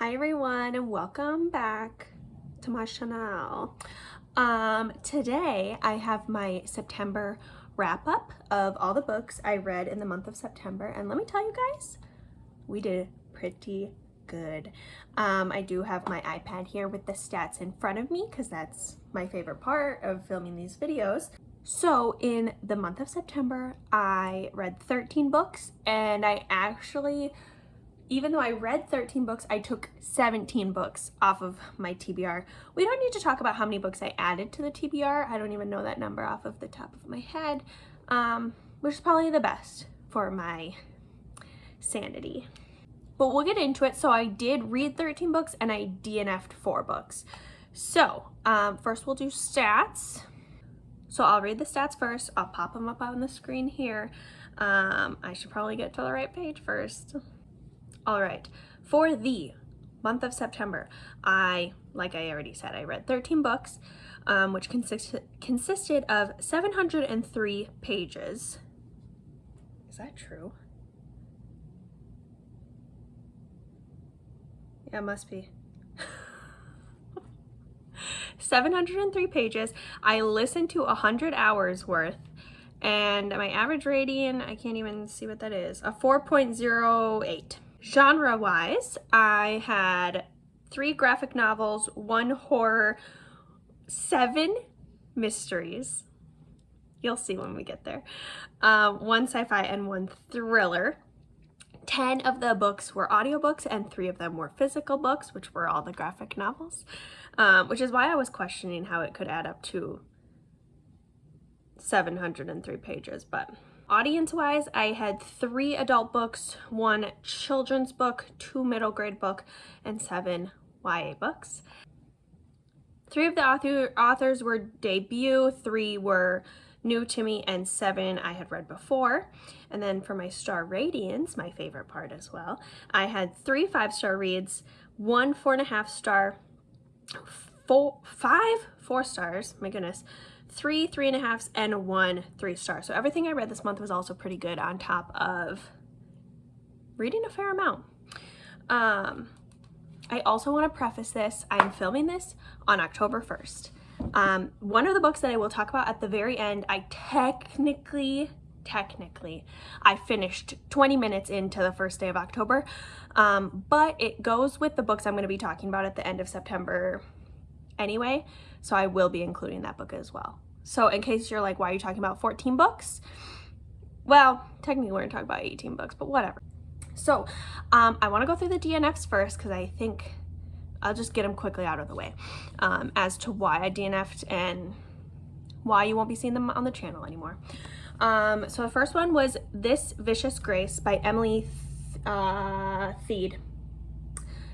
Hi everyone and welcome back to my channel. Today I have my September wrap up of all the books I read in the month of September, and let me tell you guys, we did pretty good. I do have my iPad here with the stats in front of me because that's my favorite part of filming these videos. So in the month of September I read 13 books, and I actually, even though I read 13 books, I took 17 books off of my TBR. We don't need to talk about how many books I added to the TBR. I don't even know that number off of the top of my head, which is probably the best for my sanity. But we'll get into it. So I did read 13 books and I DNF'd 4 books. So first we'll do stats. So I'll read the stats first. I'll pop them up on the screen here. I should probably get to the right page first. All right, for the month of September, like I already said, I read 13 books, which consisted of 703 pages. Is that true? Yeah, it must be. 703 pages. I listened to 100 hours worth, and my average rating, I can't even see what that is, a 4.08. Genre-wise, I had 3 graphic novels, 1 horror, 7 mysteries. You'll see when we get there. 1 sci-fi and 1 thriller. 10 of the books were audiobooks and 3 of them were physical books, which were all the graphic novels, which is why I was questioning how it could add up to 703 pages, but audience-wise, I had 3 adult books, 1 children's book, 2 middle grade book, and 7 YA books. 3 of the authors were debut, 3 were new to me, and 7 I had read before. And then for my star ratings, my favorite part as well, I had 3 5-star reads, 1 4.5 star, 5 4 stars, my goodness, 3 3.5s, and 1 3-star. So everything I read this month was also pretty good, on top of reading a fair amount. I also want to preface this, I'm filming this on October 1st. One of the books that I will talk about at the very end, I technically, I finished 20 minutes into the first day of October, but it goes with the books I'm going to be talking about at the end of September anyway, so I will be including that book as well. So in case you're like, why are you talking about 14 books? Well, technically we're going to talk about 18 books, but whatever. So I want to go through the DNFs first because I think I'll just get them quickly out of the way, as to why I DNF'd and why you won't be seeing them on the channel anymore. So the first one was This Vicious Grace by Emily Thied.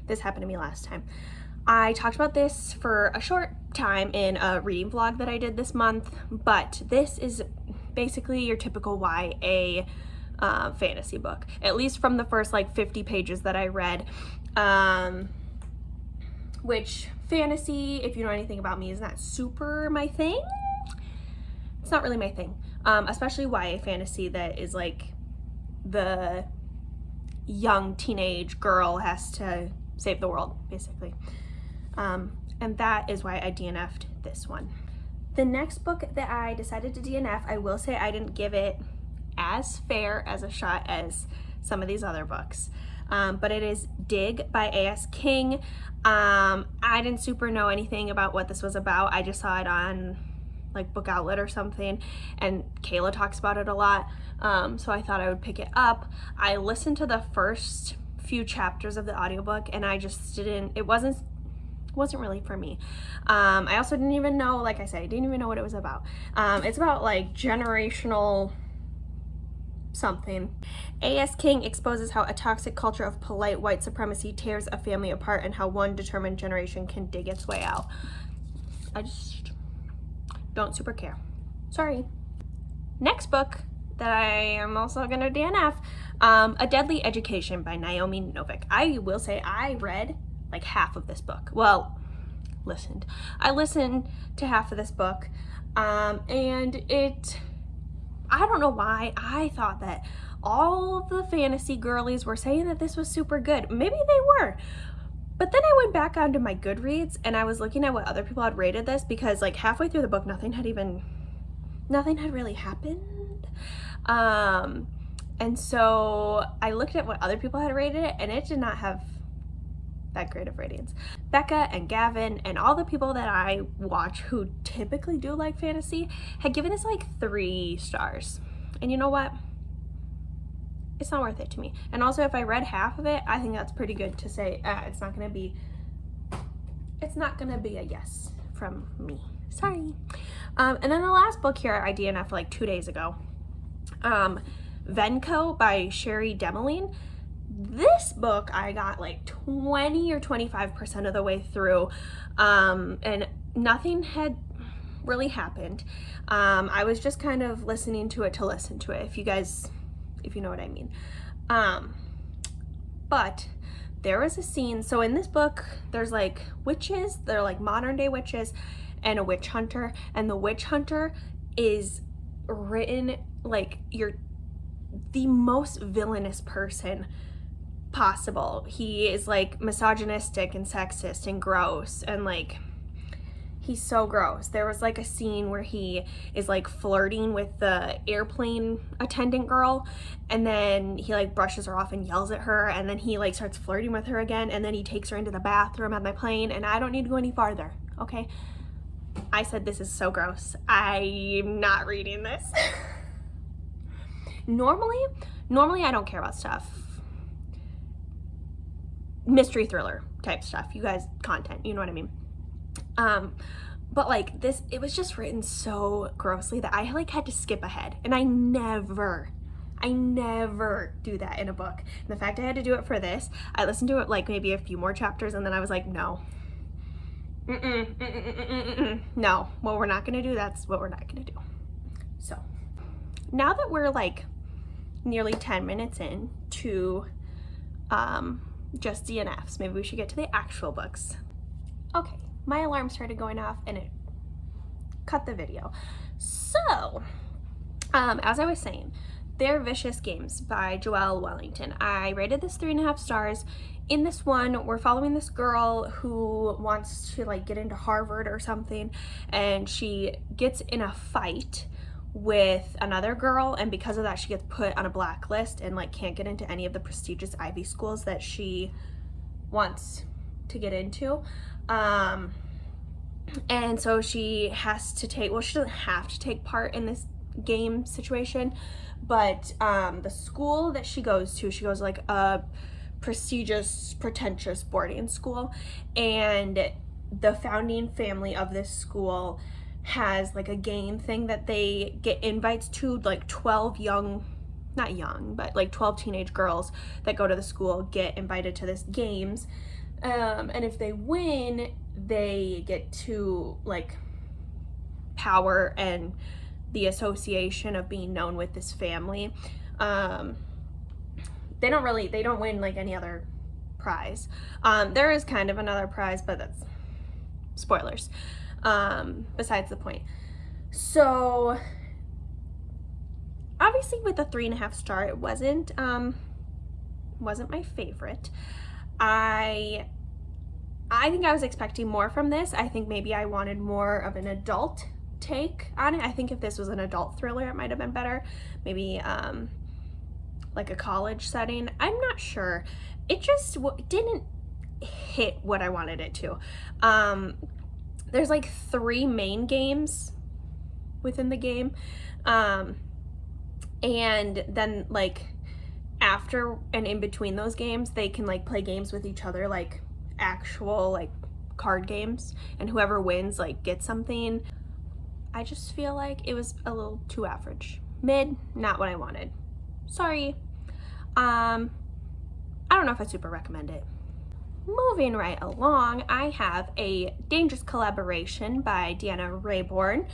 This happened to me last time. I talked about this for a short time in a reading vlog that I did this month, but this is basically your typical YA fantasy book, at least from the first like 50 pages that I read. Which fantasy, if you know anything about me, is not super my thing. It's not really my thing, especially YA fantasy that is like the young teenage girl has to save the world, basically. And that is why I DNF'd this one. The next book that I decided to DNF, I will say I didn't give it as fair as a shot as some of these other books. But it is Dig by A.S. King. I didn't super know anything about what this was about. I just saw it on like Book Outlet or something, and Kayla talks about it a lot. So I thought I would pick it up. I listened to the first few chapters of the audiobook and I just didn't, it wasn't really for me. I also didn't even know, like I said, I didn't even know what it was about. It's about like generational something. A.S. King exposes how a toxic culture of polite white supremacy tears a family apart and how one determined generation can dig its way out. I just don't super care. Sorry. Next book that I am also gonna DNF, A Deadly Education by Naomi Novik. I will say I read like half of this book. Well, I listened to half of this book, and I don't know why I thought that all the fantasy girlies were saying that this was super good. Maybe they were, But then I went back onto my Goodreads and I was looking at what other people had rated this, because like halfway through the book, nothing had really happened. And so I looked at what other people had rated it, and it did not have that great of ratings. Becca and Gavin and all the people that I watch who typically do like fantasy had given this like 3 stars. And you know what? It's not worth it to me. And also, if I read half of it, I think that's pretty good to say it's not gonna be a yes from me. Sorry. And then the last book here I DNF'd like 2 days ago. Venko by Sherry Demeline. This book I got like 20 or 25% of the way through, and nothing had really happened. I was just kind of listening to it to listen to it, if you know what I mean. But there was a scene, so in this book there's like witches, they're like modern day witches, and a witch hunter, and the witch hunter is written like you're the most villainous person possible. He is like misogynistic and sexist and gross, and like he's so gross. There was like a scene where he is like flirting with the airplane attendant girl, and then he like brushes her off and yells at her, and then he like starts flirting with her again, and then he takes her into the bathroom at my plane, and I don't need to go any farther, okay? I said this is so gross. I'm not reading this. Normally I don't care about stuff. Mystery thriller type stuff. You guys, content, you know what I mean? But like this, it was just written so grossly that I like had to skip ahead, and I never do that in a book. And the fact I had to do it for this, I listened to it like maybe a few more chapters, and then I was like, no. No, what we're not gonna do, that's what we're not gonna do. So now that we're like nearly 10 minutes in to just DNFs, maybe we should get to the actual books. Okay, my alarm started going off and it cut the video. So as I was saying, They're Vicious Games by Joelle Wellington. I rated this 3.5 stars. In this one, we're following this girl who wants to like get into Harvard or something, and she gets in a fight with another girl, and because of that she gets put on a blacklist and like can't get into any of the prestigious Ivy schools that she wants to get into. And so she has to take, well, she doesn't have to take part in this game situation, but the school that she goes to like a prestigious, pretentious boarding school, and the founding family of this school has like a game thing that they get invites to, like 12 not young, but like 12 teenage girls that go to the school get invited to this games, and if they win, they get to like power and the association of being known with this family. They don't win like any other prize. There is kind of another prize, but that's spoilers. Besides the point. So obviously with the 3.5 star, it wasn't my favorite. I think I was expecting more from this. I think maybe I wanted more of an adult take on it. I think if this was an adult thriller, it might have been better. Maybe like a college setting. I'm not sure. It just didn't hit what I wanted it to. There's like 3 main games within the game, and then like after and in between those games, they can like play games with each other, like actual like card games, and whoever wins like gets something. I just feel like it was a little too average. Mid, not what I wanted. Sorry. I don't know if I super recommend it. Moving right along, I have a Dangerous Collaboration by Deanna Raybourn.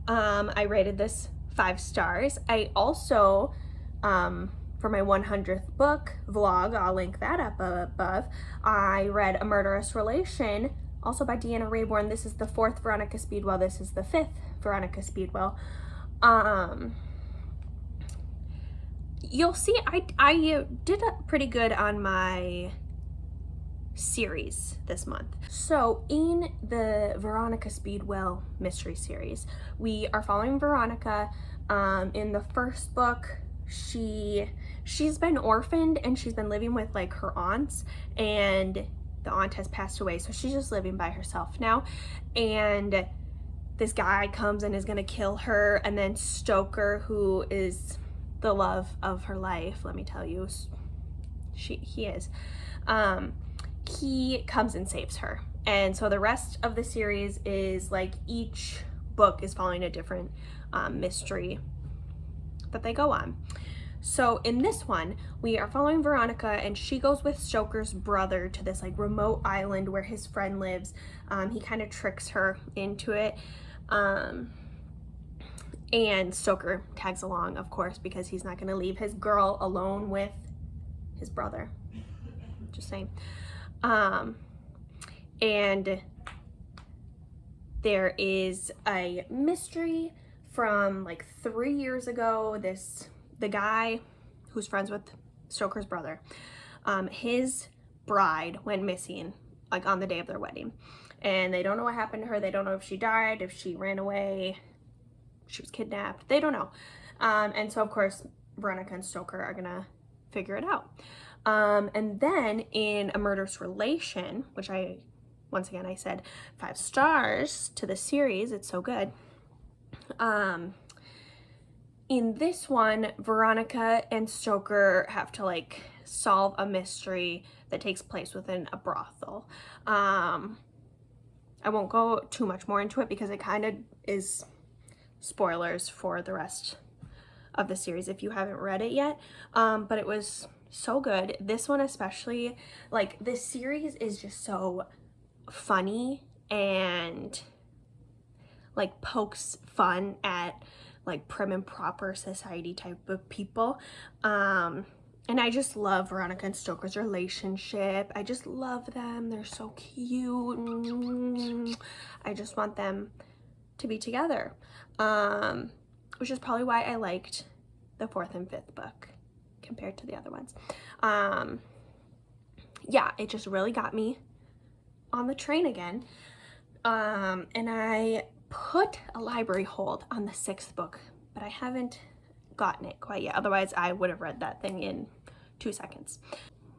I rated this 5 stars. I also, for my 100th book vlog, I'll link that up above, I read A Murderous Relation, also by Deanna Raybourn. This is the 4th Veronica Speedwell. This is the 5th Veronica Speedwell. You'll see I did pretty good on my series this month. So in the Veronica Speedwell mystery series, we are following Veronica. In the first book, she's been orphaned and she's been living with like her aunts, and the aunt has passed away, so she's just living by herself now. And this guy comes and is gonna kill her, and then Stoker, who is the love of her life, let me tell you, he is. He comes and saves her. And so the rest of the series is like each book is following a different mystery that they go on. So in this one, we are following Veronica, and she goes with Stoker's brother to this like remote island where his friend lives. He kind of tricks her into it. And Stoker tags along, of course, because he's not going to leave his girl alone with his brother. Just saying. And there is a mystery from like 3 years ago. The guy who's friends with Stoker's brother, his bride went missing like on the day of their wedding, and they don't know what happened to her. They don't know if she died, if she ran away, she was kidnapped. They don't know. And so of course Veronica and Stoker are gonna figure it out. And then in A Murderous Relation, which once again I said 5 stars to the series, it's so good. In this one, Veronica and Stoker have to like solve a mystery that takes place within a brothel. I won't go too much more into it because it kind of is spoilers for the rest of the series if you haven't read it yet. But it was so good. This one especially, like, this series is just so funny and like pokes fun at like prim and proper society type of people. And I just love Veronica and Stoker's relationship. I just love them. They're so cute. I just want them to be together. Which is probably why I liked the 4th and 5th book compared to the other ones. Yeah, it just really got me on the train again. And I put a library hold on the 6th book, but I haven't gotten it quite yet. Otherwise, I would have read that thing in 2 seconds.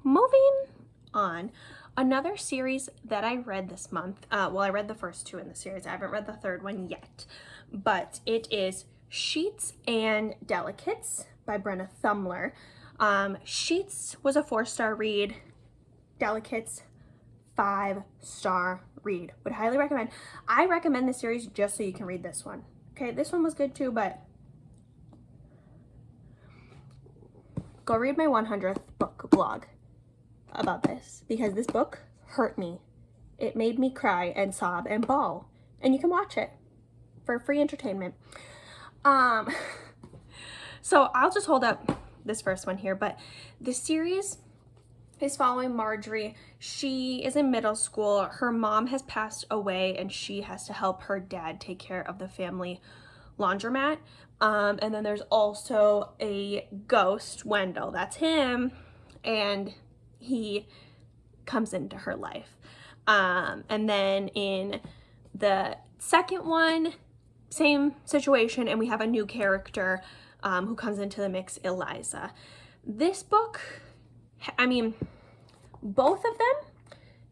Moving on, another series that I read this month, well, I read the first 2 in the series. I haven't read the 3rd one yet, but it is Sheets and Delicates by Brenna Thumler. Sheets was a 4-star read. Delicates, 5-star read. Would highly recommend. I recommend this series just so you can read this one. Okay, this one was good too, but go read my 100th book blog about this, because this book hurt me. It made me cry and sob and bawl, and you can watch it for free entertainment. So I'll just hold up this first one here, but the series is following Marjorie. She is in middle school. Her mom has passed away, and she has to help her dad take care of the family laundromat. And then there's also a ghost, Wendell, that's him, and he comes into her life. And then in the second one, same situation, and we have a new character who comes into the mix, Eliza. This book, I mean, both of them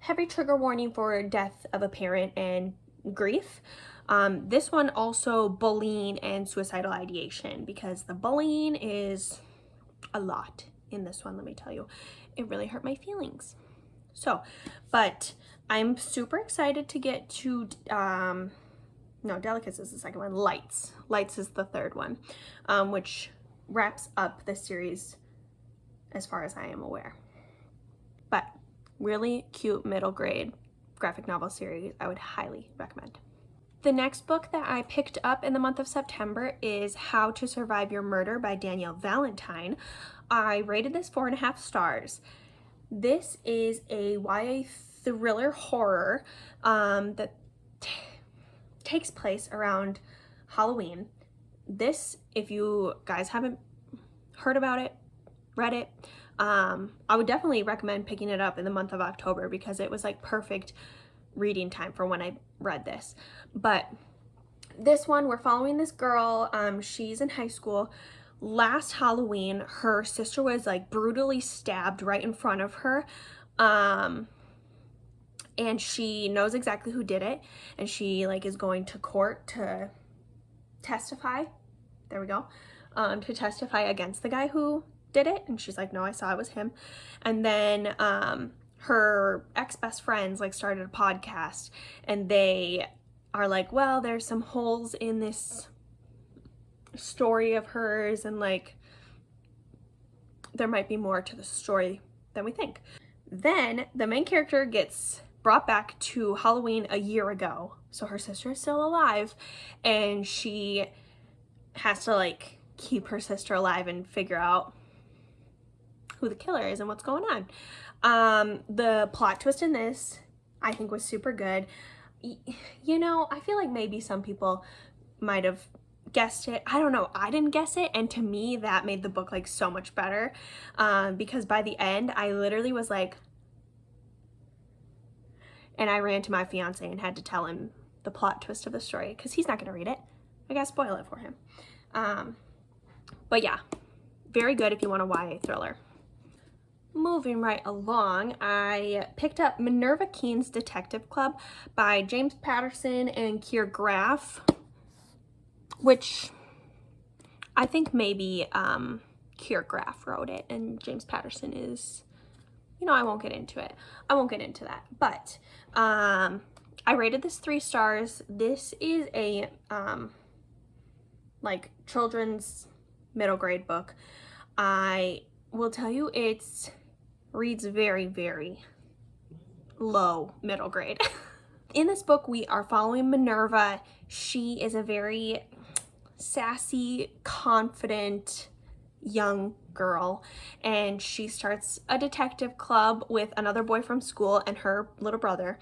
have a trigger warning for death of a parent and grief. This one also bullying and suicidal ideation, because the bullying is a lot in this one, let me tell you. It really hurt my feelings. So, but I'm super excited to get to, no, Delicates is the second one. Lights is the third one, which wraps up the series as far as I am aware. But really cute middle grade graphic novel series I would highly recommend. The next book that I picked up in the month of September is How to Survive Your Murder by Danielle Valentine. I rated this 4.5 stars. This is a YA thriller horror that takes place around Halloween. This, if you guys haven't heard about it, read it, I would definitely recommend picking it up in the month of October because it was like perfect reading time for when I read this. But this one, we're following this girl. She's in high school. Last Halloween, her sister was like brutally stabbed right in front of her. And she knows exactly who did it, and she like is going to court to testify. There we go. To testify against the guy who did it. And she's like, no, I saw it was him. And then her ex-best friends like started a podcast, and they are like, well, there's some holes in this story of hers, and like there might be more to the story than we think. Then the main character gets brought back to Halloween a year ago. So her sister is still alive, and she has to like keep her sister alive and figure out who the killer is and what's going on. The plot twist in this, I think, was super good. You know, I feel like maybe some people might have guessed it. I don't know. I didn't guess it, and to me that made the book like so much better, because by the end I literally was like, and I ran to my fiance and had to tell him the plot twist of the story because he's not going to read it. I gotta spoil it for him. But yeah, very good if you want a YA thriller. Moving right along, I picked up Minerva Keene's Detective Club by James Patterson and Keir Graff, which I think maybe Keir Graff wrote it and James Patterson is, you know, I won't get into it. I won't get into that. But I rated this 3 stars. This is a like children's middle grade book. I will tell you, it's reads very, very low middle grade. In this book, we are following Minerva. She is a very sassy, confident young girl, and she starts a detective club with another boy from school and her little brother.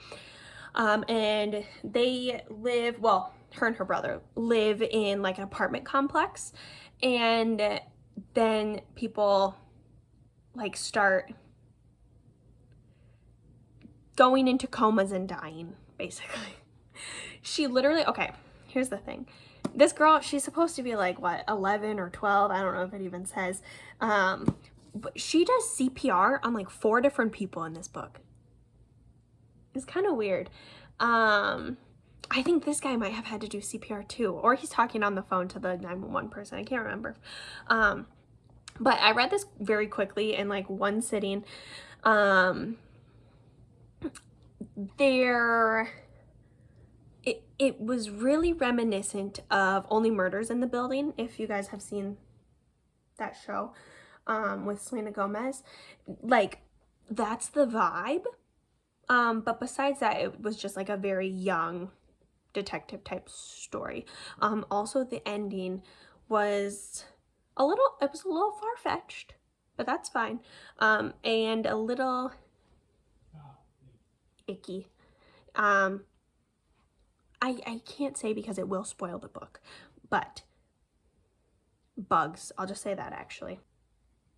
And they live, well, her and her brother live in like an apartment complex, and then people like start going into comas and dying, basically. She literally, okay, here's the thing. This girl, she's supposed to be like, what, 11 or 12? I don't know if it even says. But she does CPR on like 4 different people in this book. It's kind of weird. I think this guy might have had to do CPR too, or he's talking on the phone to the 911 person. I can't remember. But I read this very quickly in like one sitting. It was really reminiscent of Only Murders in the Building, if you guys have seen that show with Selena Gomez. Like, that's the vibe. But besides that, it was just like a very young detective type story. Also, the ending was a little far-fetched, but that's fine. And a little icky. I can't say because it will spoil the book, but bugs. I'll just say that actually.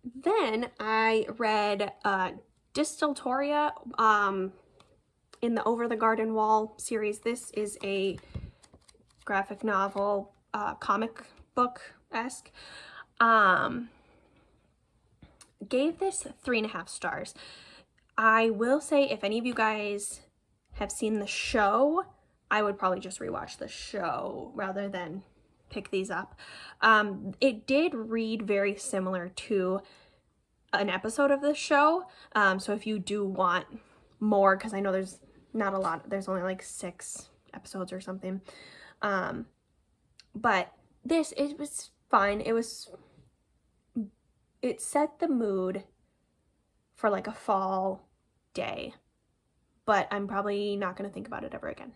Then I read Distillatoria in the Over the Garden Wall series. This is a graphic novel, comic book-esque. Gave this 3.5 stars. I will say, if any of you guys have seen the show, I would probably just rewatch the show rather than pick these up. It did read very similar to an episode of the show. So if you do want more, because I know there's not a lot, there's only like 6 episodes or something. But this, it was fine. It set the mood for like a fall day, but I'm probably not going to think about it ever again.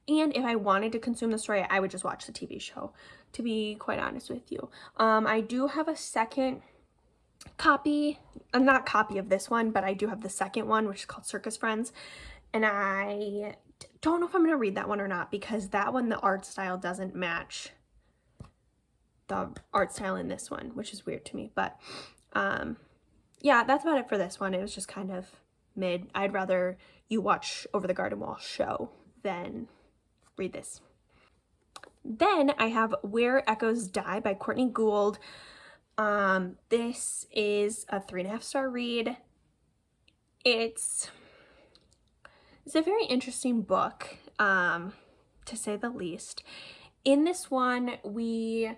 And if I wanted to consume the story, I would just watch the TV show, to be quite honest with you. I do have a second copy, not copy of this one, but I do have the second one, which is called Circus Friends. And I don't know if I'm going to read that one or not, because that one, the art style doesn't match the art style in this one, which is weird to me. But yeah, that's about it for this one. It was just kind of mid. I'd rather you watch Over the Garden Wall show than read this. Then I have Where Echoes Die by Courtney Gould. This is a 3.5-star read. It's a very interesting book, to say the least. In this one, we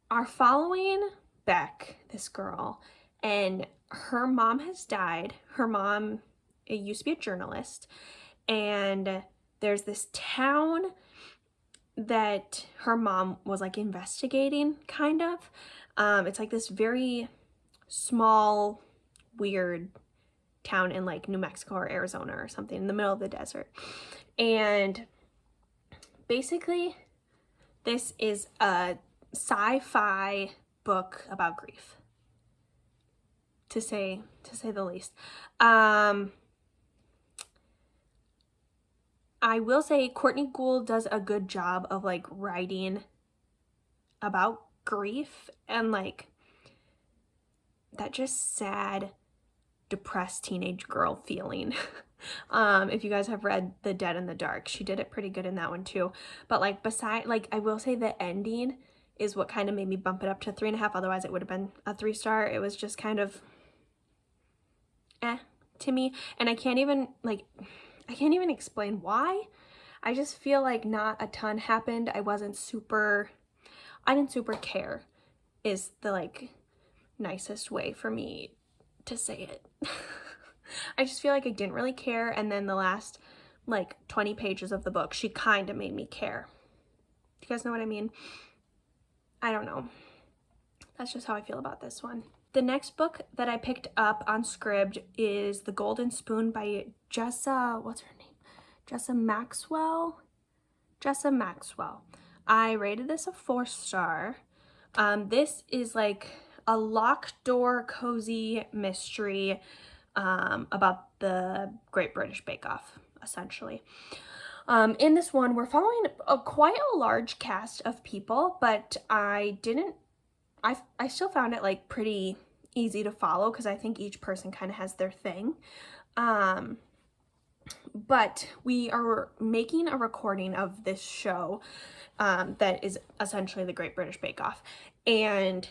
are following Beck, this girl, and her mom has died. Her mom, it used to be a journalist, and there's this town that her mom was like investigating, kind of. It's like this very small, weird town in like New Mexico or Arizona or something, in the middle of the desert. And basically, this is a sci-fi book about grief, to say the least. I will say Courtney Gould does a good job of like writing about grief and like that just sad, depressed teenage girl feeling. If you guys have read The Dead in the Dark, she did it pretty good in that one too. But like I will say the ending is what kind of made me bump it up to 3.5. Otherwise it would have been a 3-star. It was just kind of to me, and I can't even explain why. I just feel like not a ton happened. I didn't super care is the like nicest way for me to say it. I just feel like I didn't really care, and then the last like 20 pages of the book, she kind of made me care. Do you guys know what I mean? I don't know. That's just how I feel about this one. The next book that I picked up on Scribd is The Golden Spoon by Jessa, what's her name? Jessa Maxwell? Jessa Maxwell. I rated this a 4-star. This is like a locked door cozy mystery about the Great British Bake Off, essentially. In this one, we're following quite a large cast of people, but I still found it like pretty easy to follow because I think each person kind of has their thing. But we are making a recording of this show that is essentially the Great British Bake Off. And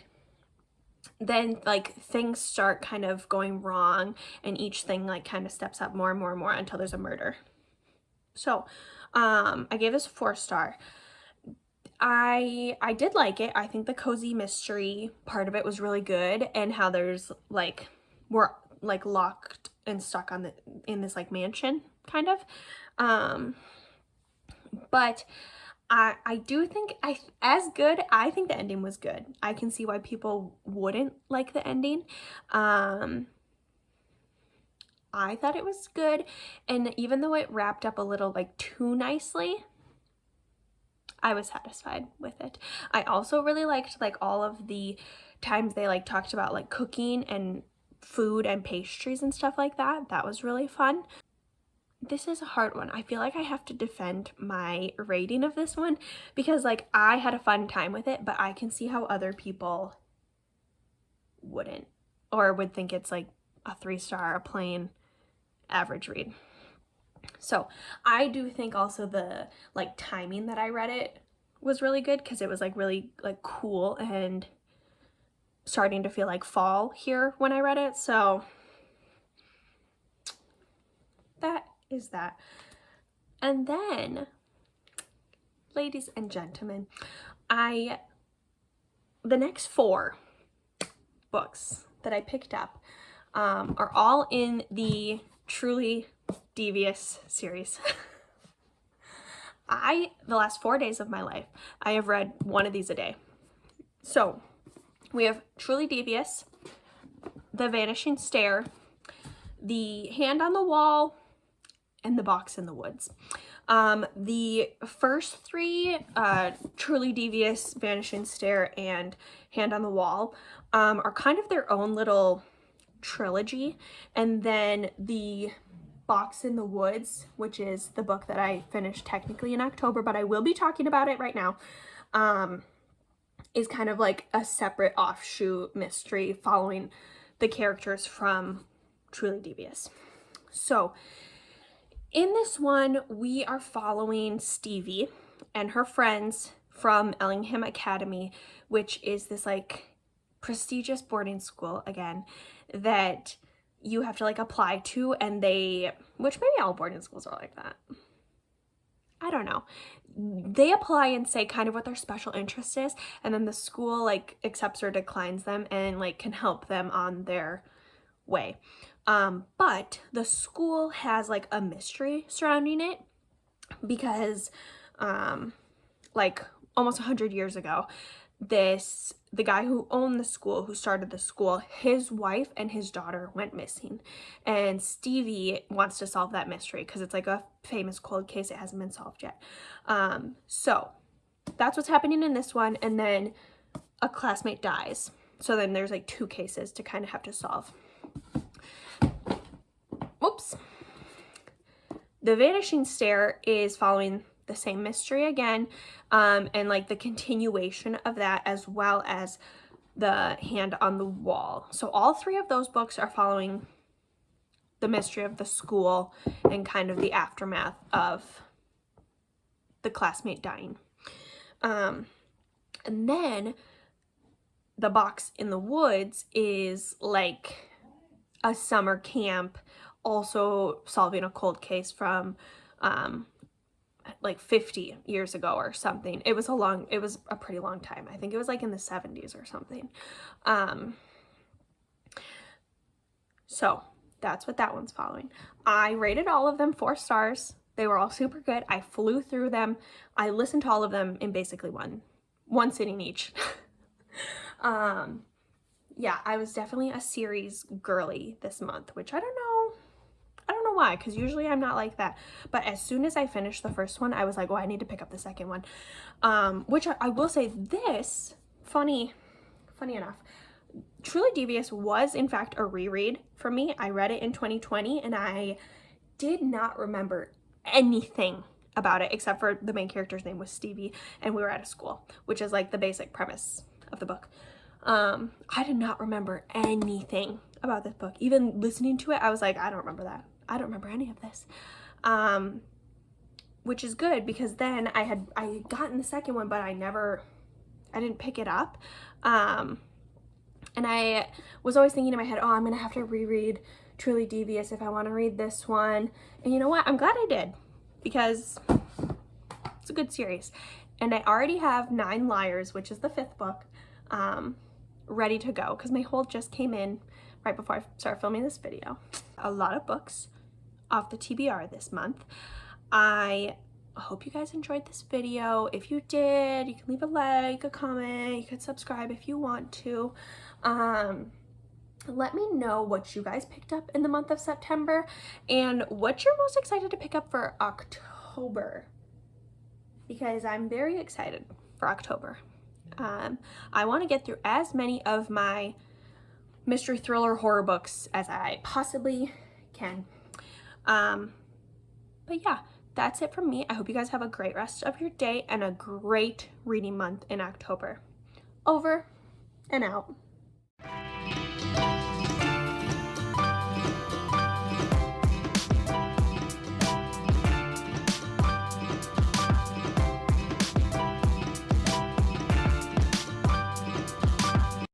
then like things start kind of going wrong, and each thing like kind of steps up more and more and more until there's a murder. So I gave this a 4-star. I did like it. I think the cozy mystery part of it was really good, and how there's like we're like locked and stuck in this like mansion kind of. But I do think I think the ending was good. I can see why people wouldn't like the ending. I thought it was good, and even though it wrapped up a little like too nicely, I was satisfied with it. I also really liked like all of the times they like talked about like cooking and food and pastries and stuff like that. That was really fun. This is a hard one. I feel like I have to defend my rating of this one because like I had a fun time with it, but I can see how other people wouldn't, or would think it's like a 3-star, a plain average read. So I do think also the like timing that I read it was really good because it was like really like cool and starting to feel like fall here when I read it. So that is that. And then, ladies and gentlemen, the next 4 books that I picked up are all in the Truly Devious series. The last 4 days of my life, I have read one of these a day. So we have Truly Devious, The Vanishing Stair, The Hand on the Wall, and The Box in the Woods. The first 3, Truly Devious, Vanishing Stair, and Hand on the Wall, are kind of their own little trilogy. And then The Box in the Woods, which is the book that I finished technically in October, but I will be talking about it right now, is kind of like a separate offshoot mystery following the characters from Truly Devious. So in this one, we are following Stevie and her friends from Ellingham Academy, which is this like prestigious boarding school again that you have to like apply to, and which maybe all boarding schools are like that. I don't know. They apply and say kind of what their special interest is, and then the school like accepts or declines them and like can help them on their way. But the school has like a mystery surrounding it because like almost 100 years ago, the guy who owned the school, who started the school, his wife and his daughter went missing, and Stevie wants to solve that mystery because it's like a famous cold case. It hasn't been solved yet. So that's what's happening in this one, and then a classmate dies, so then there's like 2 cases to kind of have to solve. Oops. The Vanishing Stair is following the same mystery again, and like the continuation of that, as well as the Hand on the Wall. So all 3 of those books are following the mystery of the school and kind of the aftermath of the classmate dying. And then The Box in the Woods is like a summer camp, also solving a cold case from like 50 years ago or something. It was a pretty long time. I think it was like in the 70s or something. So that's what that one's following. I rated all of them 4 stars. They were all super good. I flew through them. I listened to all of them in basically one sitting each. Yeah, I was definitely a series girly this month, which I don't know why, because usually I'm not like that. But as soon as I finished the first one, I was like, oh, I need to pick up the second one. Which I will say, this, funny enough, Truly Devious was in fact a reread for me. I read it in 2020 and I did not remember anything about it except for the main character's name was Stevie and we were at a school, which is like the basic premise of the book. I did not remember anything about this book. Even listening to it, I was like, I don't remember that. I don't remember any of this. Which is good because then I had gotten the second one, but I didn't pick it up. And I was always thinking in my head, oh, I'm gonna have to reread Truly Devious if I want to read this one. And you know what? I'm glad I did, because it's a good series. And I already have 9 Liars, which is the 5th book, ready to go because my hold just came in right before I started filming this video. A lot of books off the TBR this month. I hope you guys enjoyed this video. If you did, you can leave a like, a comment, you could subscribe if you want to. Let me know what you guys picked up in the month of September and what you're most excited to pick up for October, because I'm very excited for October. I want to get through as many of my mystery thriller horror books as I possibly can. But yeah, that's it from me. I hope you guys have a great rest of your day and a great reading month in October. Over and out.